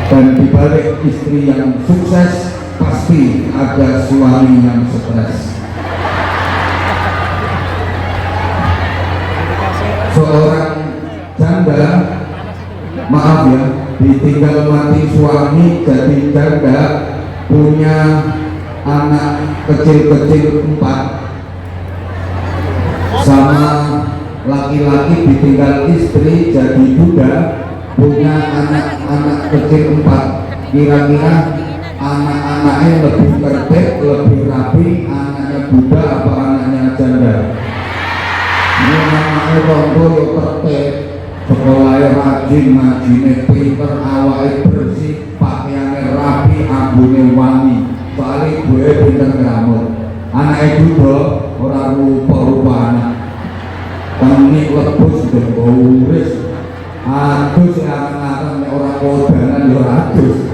Dan di balik istri yang sukses pasti ada suami yang stres. Seorang janda, maaf ya, ditinggal mati suami jadi janda, punya anak kecil-kecil 4, sama laki-laki ditinggal istri jadi duda, punya anak-anak kecil 4. Kira-kira anak-anaknya lebih tertib, lebih rapi, anaknya duda apa anaknya janda? Ini anaknya rondo ya tertib, sekolahnya rajin, ngajine pinter, awake bersih, pakaiannya rapi, ambune wangi. Soalnya gue pinter ngeramut. Anaknya duda orang rupa-rupa anak, tenik lebus dan bauris. Adus yang akan orang kodanan ya adus.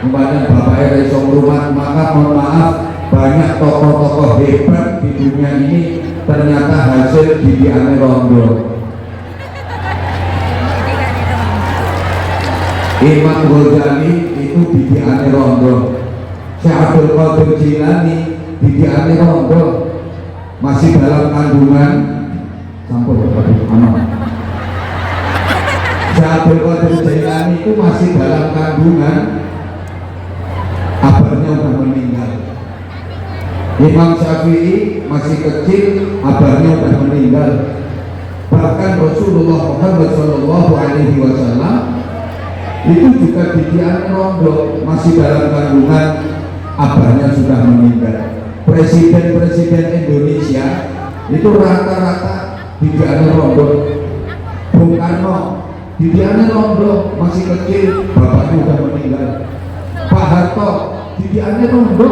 Kemudian bapaknya iso ngrumat, maka mohon maaf, banyak tokoh-tokoh hebat di dunia ini ternyata hasil didikannya rondo. Imam Ghazali itu didikannya rondo. Syekh Abdul Qadir Jilani didikannya rondo. Masih dalam kandungan sampun anak. Syekh Abdul Qadir Jilani itu masih dalam kandungan, abahnya udah meninggal. Imam Syafi'i masih kecil, abahnya udah meninggal. Bahkan Rasulullah Muhammad SAW itu juga didikan rondo, masih dalam kandungan, abahnya sudah meninggal. Presiden-presiden Indonesia itu rata-rata didikan rondo. Bung Karno didikan rondo, masih kecil, bapaknya sudah meninggal. Pak Harto didikan rondo,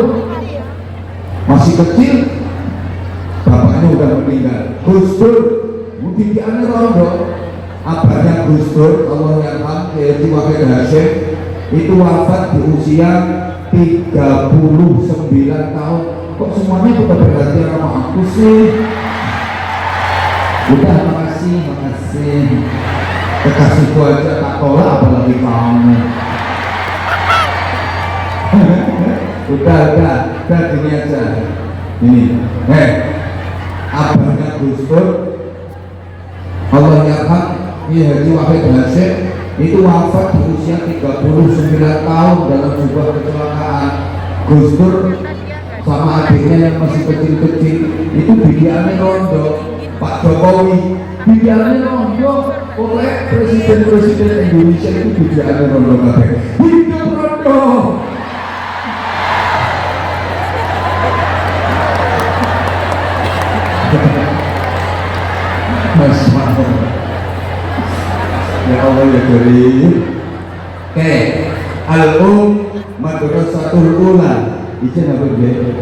masih kecil, bapaknya sudah meninggal. Gus Dur didikan rondo, abahnya Gus Dur, Allah yarham, Kiai Wahid Hasyim, itu wafat di usia 39 tahun. Kok semuanya udah berhati sama aku sih? Udah, makasih. Kekasihku aja tak tolak, apalagi kamu. udah gini aja. Ini, abahnya Gus Dur, Allah yarham, Kiai Wahid Hasyim, itu wafat di usia 39 tahun dalam sebuah kecelakaan. Gus Dur sama adiknya yang masih kecil-kecil itu didikannya rondo. Pak Jokowi didikannya rondo oleh presiden-presiden Indonesia, itu didikannya rondo kabeh. Hidup rondo. Mas ya Allah ya Karim. Oke, Madrasatul Ula. Izin apa dia?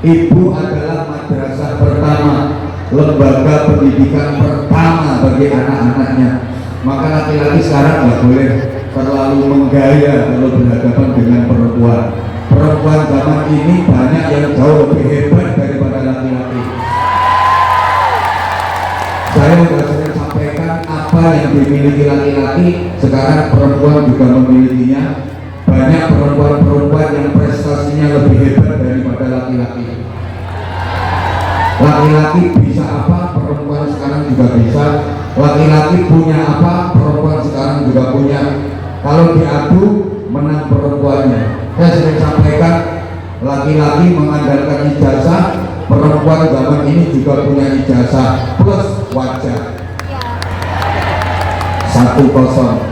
Ibu adalah madrasah pertama, lembaga pendidikan pertama bagi anak-anaknya. Maka laki-laki sekarang nggak boleh terlalu menggaya kalau berhadapan dengan perempuan. Perempuan zaman ini banyak yang jauh lebih hebat daripada laki-laki. Saya sudah sering sampaikan apa yang dimiliki laki-laki, sekarang perempuan juga memilikinya. Banyak perempuan-perempuan yang prestasinya lebih hebat daripada laki-laki. Laki-laki bisa apa, perempuan sekarang juga bisa. Laki-laki punya apa, perempuan sekarang juga punya. Kalau diadu, menang perempuannya. Saya sering sampaikan, laki-laki mengandalkan ijazah, perempuan zaman ini juga punya ijazah plus wajah. 1-0.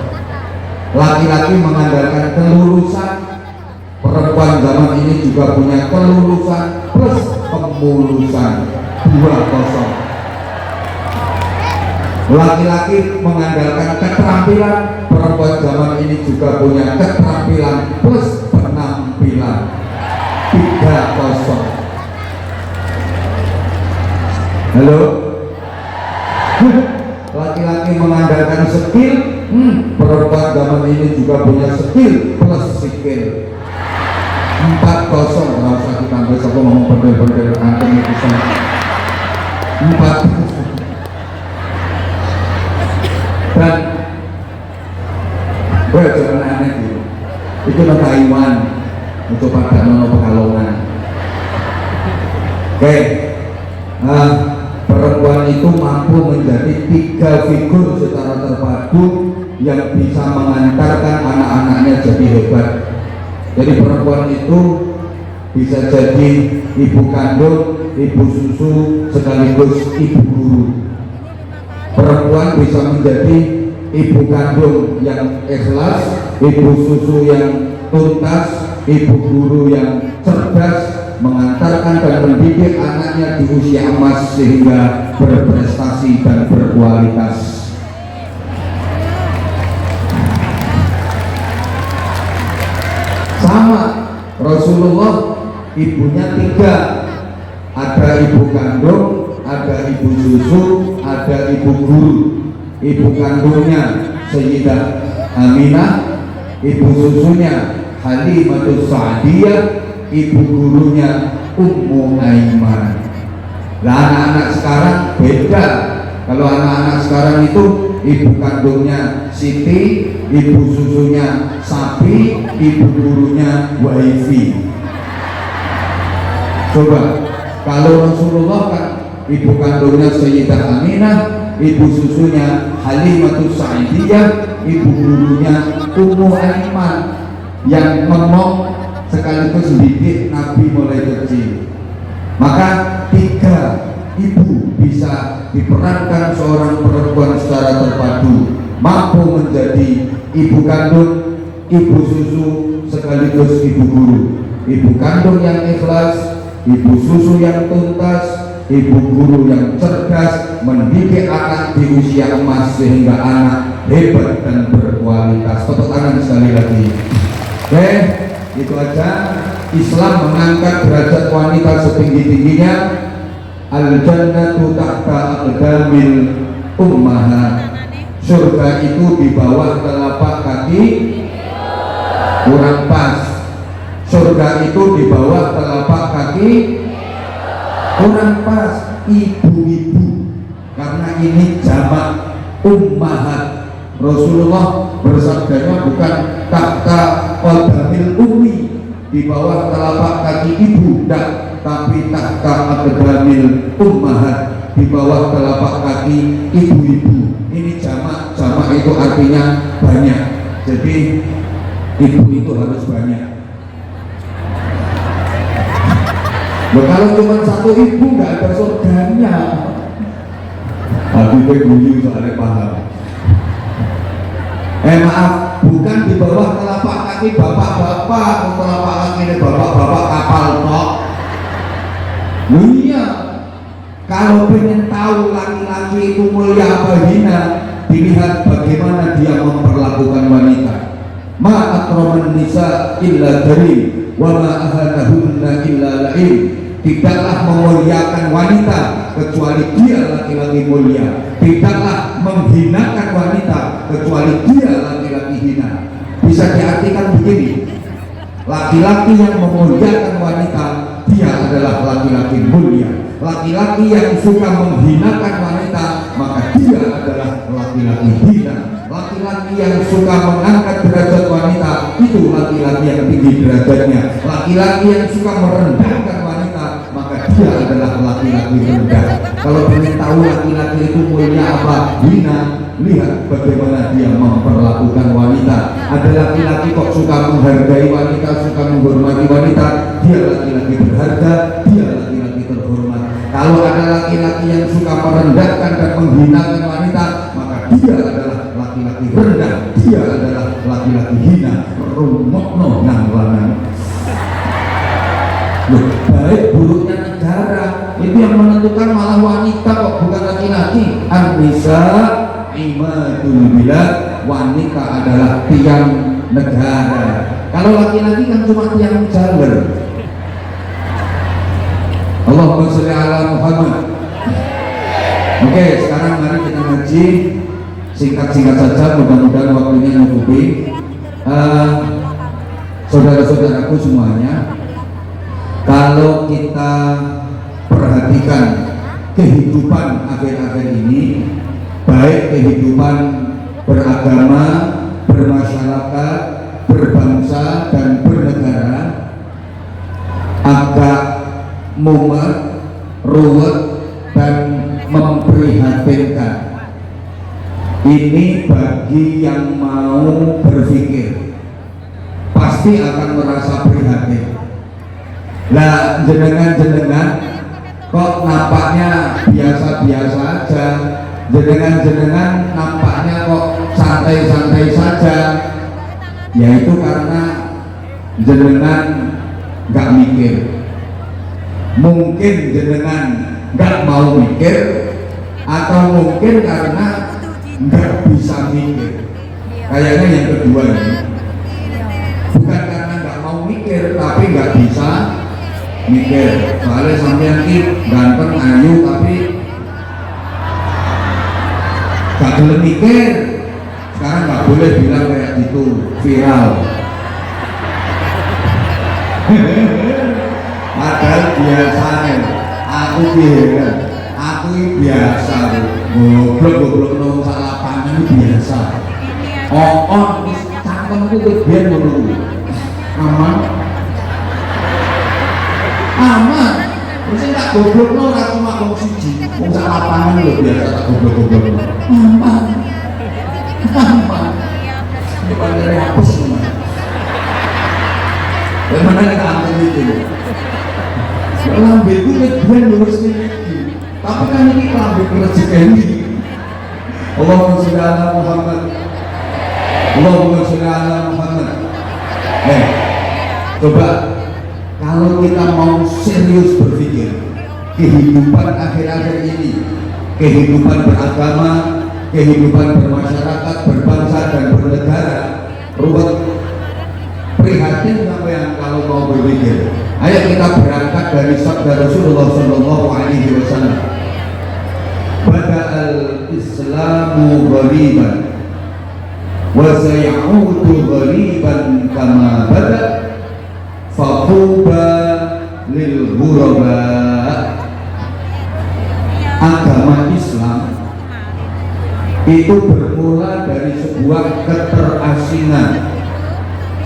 Laki-laki mengandalkan kelulusan, perempuan zaman ini juga punya kelulusan plus kemulusan. 2-0. Laki-laki mengandalkan keterampilan, perempuan zaman ini juga punya keterampilan plus penampilan. 3-0. Halo. Laki-laki mengandalkan skill, perempuan zaman ini juga punya skill plus skill. 4-0. Nggak usah ditambah, aku ngomong bener-bener antum itu sama. 4. Dan gue jangan aneh gitu. itu no Taiwan, coba pada nono Pekalongan. Oke, perempuan itu mampu menjadi 3 figur secara terpadu yang bisa mengantarkan anak-anaknya jadi hebat. Jadi perempuan itu bisa jadi ibu kandung, ibu susu, sekaligus ibu guru. Perempuan bisa menjadi ibu kandung yang ikhlas, ibu susu yang tuntas, ibu guru yang cerdas, mengantarkan dan mendidik anaknya di usia emas sehingga berprestasi dan berkualitas. Sama, Rasulullah ibunya 3, ada ibu kandung, ada ibu susu, ada ibu guru. Ibu kandungnya Sayyidah Aminah, ibu susunya Halimatus Sa'diyah, ibu gurunya Ummu Aiman. Nah, anak-anak sekarang beda. Kalau anak-anak sekarang itu ibu kandungnya Siti, ibu susunya Sapi, ibu gurunya Wifi. Coba, kalau Rasulullah kan ibu kandungnya Sayyidah Aminah, ibu susunya Halimatus Sa'diyah, ibu gurunya Ummu Aiman, yang ngomong sekaligus didik Nabi mulai kecil. Maka 3 ibu bisa diperankan seorang perempuan secara terpadu, mampu menjadi ibu kandung, ibu susu, sekaligus ibu guru. Ibu kandung yang ikhlas, ibu susu yang tuntas, ibu guru yang cerdas, mendidik anak di usia emas sehingga anak hebat dan berkualitas. Tepuk tangan sekali lagi. Oke, itu aja. Islam mengangkat derajat wanita setinggi-tingginya. Al-jannatu tahta aqdamil ummahat. Surga itu di bawah telapak kaki. Kurang pas. Surga itu di bawah telapak kaki. Kurang pas. Ibu-ibu, karena ini jamak ummahat. Rasulullah bersabdanya bukan tahta qadamil ummi, di bawah telapak kaki ibu, tidak, tapi tahta aqdamil ummahat, di bawah telapak kaki ibu-ibu. Ini jamak, jamak itu artinya banyak. Jadi ibu itu harus banyak. Nah, kalau cuma 1 ibu nggak ada surganya. Aku guyu soalnya paham. Maaf, bukan di bawah telapak kaki bapak-bapak, telapak kaki ini bapak-bapak kapal tok. Iya, kalau pengen tahu laki-laki itu mulia apa hina, dilihat bagaimana dia memperlakukan wanita. Ma akraman nisa illa karim, wa ma ahanahunna illa la'im. Tidaklah memuliakan wanita kecuali dia laki-laki mulia. Tidaklah menghinakan wanita kecuali dia laki-laki hina. Bisa diartikan begini, laki-laki yang memuliakan wanita, dia adalah laki-laki mulia. Laki-laki yang suka menghinakan wanita, maka dia adalah laki-laki hina. Laki-laki yang suka mengangkat derajat wanita, itu laki-laki yang tinggi derajatnya. Laki-laki yang suka merendahkan wanita, maka dia adalah laki-laki rendah. Kalau ingin tahu laki-laki itu mulia apa hina, lihat bagaimana dia memperlakukan wanita. Ada laki-laki kok suka menghargai wanita, suka menghormati wanita, dia laki-laki berharga, dia laki-laki terhormat. Kalau ada laki-laki yang suka merendahkan dan menghinakan wanita, maka dia adalah laki-laki rendah, dia adalah laki-laki hina. Rumokno nang lanang. Loh, baik buruknya negara itu yang menentukan malah wanita kok, bukan laki-laki. An-nisa imadul bilad, wanita adalah tiang negara. Kalau laki-laki kan cuma tiang jalan. Allahumma sholli ala Muhammad. Oke, sekarang mari kita ngaji singkat-singkat saja, mudah-mudahan waktunya mencukupi. Saudara-saudaraku semuanya, kalau kita perhatikan kehidupan akhir-akhir ini, baik kehidupan beragama, bermasyarakat, berbangsa dan bernegara agak mumet, ruwet, dan memprihatinkan. Ini bagi yang mau berpikir pasti akan merasa prihatin. Nah, jenengan-jenengan kok nampaknya biasa-biasa aja, jenengan-jenengan nampaknya kok santai-santai saja. Yaitu karena jenengan nggak mikir. Mungkin jenengan nggak mau mikir, atau mungkin karena nggak bisa mikir. Kayaknya yang kedua ini, bukan karena nggak mau mikir, tapi nggak bisa mikir. Soalnya sampean ini ganteng, ayu, tapi nggak boleh mikir. Sekarang nggak boleh bilang kayak gitu, viral. Padahal biasanya aku biasa, goblok nong salah pangan biasa. Cangkemku kebian menunggu aman. Terus tak goblok nong aku maklum siji. Wong salah pangan lo biasa tak goblok. Aman. Depan dari hapus semua. Dan mana kita ambil itu? Lambe itu kebian lurus ini. Tapi kan ini lambe rezeki. Allahumma sholli ala Muhammad. Allahumma sholli ala Muhammad. Coba kalau kita mau serius berpikir kehidupan akhir-akhir ini, kehidupan beragama, kehidupan bermasyarakat, berbangsa dan bernegara, ruwet, prihatin apa yang kalau mau berpikir. Ayo kita berangkat dari sabda Rasulullah Shallallahu Alaihi Wasallam. Bada'al Islamu ghariban wa sayaudu ghariban kama bada faquba lil ghuraba. Agama Islam itu bermula dari sebuah keterasingan,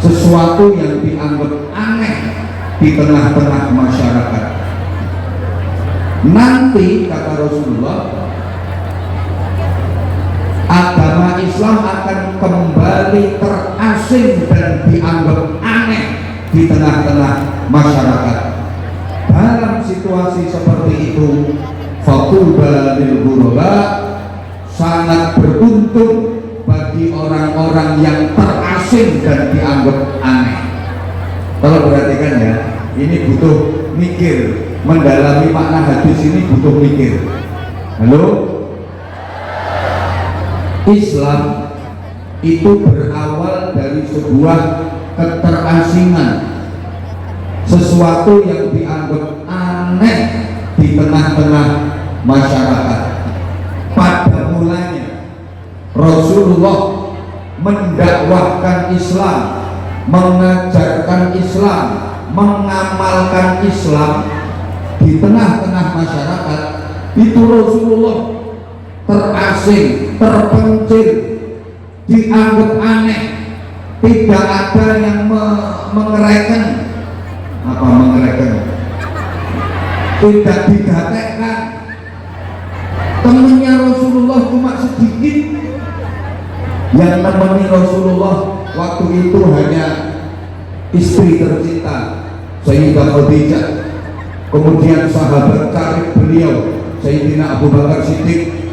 sesuatu yang dianggap aneh di tengah-tengah masyarakat. Nanti kata Rasulullah, agama Islam akan kembali terasing dan dianggap aneh di tengah-tengah masyarakat. Dalam situasi seperti itu, faquba lil ghuraba, sangat beruntung bagi orang-orang yang terasing dan dianggap aneh. Kalau perhatikan ya, ini butuh mikir, mendalami makna hadis ini butuh mikir. Halo? Islam itu berawal dari sebuah keterasingan, sesuatu yang dianggap aneh di tengah-tengah masyarakat. Pada mulanya Rasulullah mendakwahkan Islam, mengajarkan Islam, mengamalkan Islam di tengah-tengah masyarakat. Itu Rasulullah terasing, terpencil, dianggap aneh, tidak ada yang mengereken. Apa mengereken? Tidak digatekkan. Temannya Rasulullah cuma sedikit. Yang menemani Rasulullah waktu itu hanya istri tercinta Sayyidah Khadijah, kemudian sahabat karib beliau Sayyidina Abu Bakar Siddiq,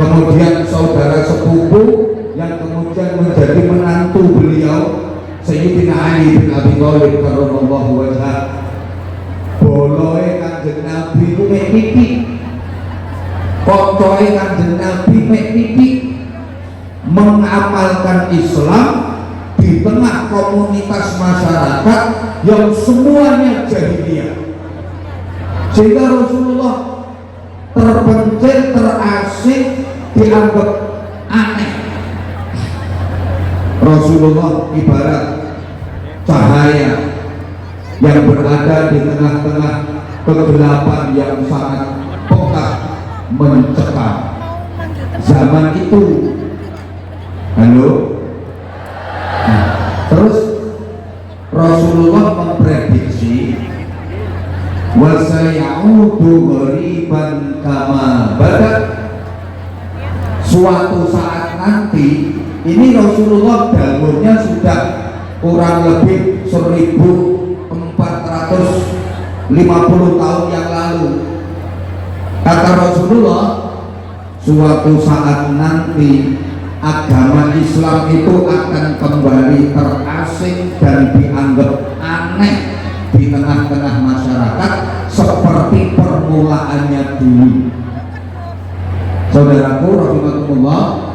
kemudian saudara sepupu yang kemudian menjadi menantu beliau Sayyidina Ali bin Abi Thalib karramallahu wajhah. Boloe Kanjeng Nabi ku mek titik, koncoe Kanjeng Nabi mek titik, mengamalkan Islam di tengah komunitas masyarakat yang semuanya jahiliyah, sehingga Rasulullah terpencil, terasing, dianggap aneh. Rasulullah ibarat cahaya yang berada di tengah-tengah kegelapan yang sangat pekat mencekam. Zaman itu, halo, Terus Rasulullah memprediksi wasayaudu ghariban kama bada, suatu saat nanti ini Rasulullah dahulunya sudah kurang lebih 1450 tahun yang lalu. Kata Rasulullah, suatu saat nanti agama Islam itu akan kembali terasing dan dianggap aneh di tengah-tengah masyarakat seperti permulaannya dulu. Saudaraku rahimakumullah,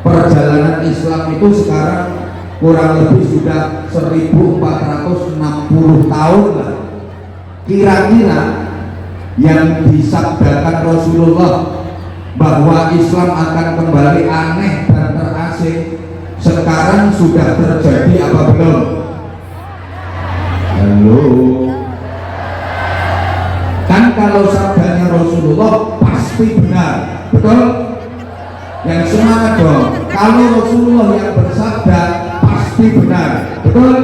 perjalanan Islam itu sekarang kurang lebih sudah 1460 tahun lah. Kira-kira yang disabdakan Rasulullah bahwa Islam akan kembali aneh dan terasing sekarang sudah terjadi apa belum? Halo, kan kalau sabdanya Rasulullah pasti benar, betul? Yang semangat dong. Kalau Rasulullah yang bersabda pasti benar, betul?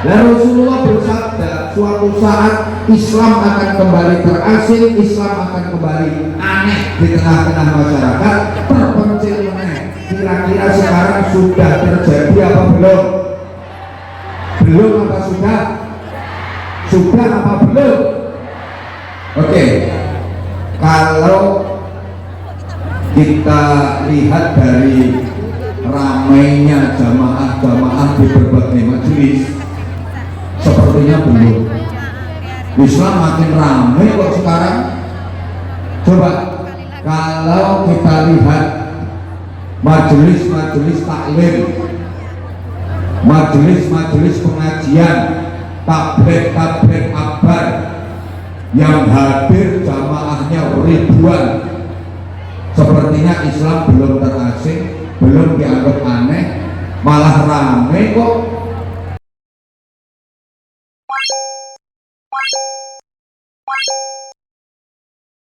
Dan Rasulullah bersabda suatu saat Islam akan kembali terasing, Islam akan kembali aneh di tengah-tengah masyarakat, terpencil meneh. Kira-kira sekarang sudah terjadi apa belum? Belum apa sudah? Sudah apa belum? Oke, kalau kita lihat dari ramainya jamaah-jamaah di berbagai majelis, sepertinya belum. Islam makin ramai kok sekarang. Coba kalau kita lihat majelis-majelis taklim, majelis-majelis pengajian, tabligh akbar yang hadir jamaahnya ribuan, sepertinya Islam belum terasing, belum dianggap aneh, malah ramai kok.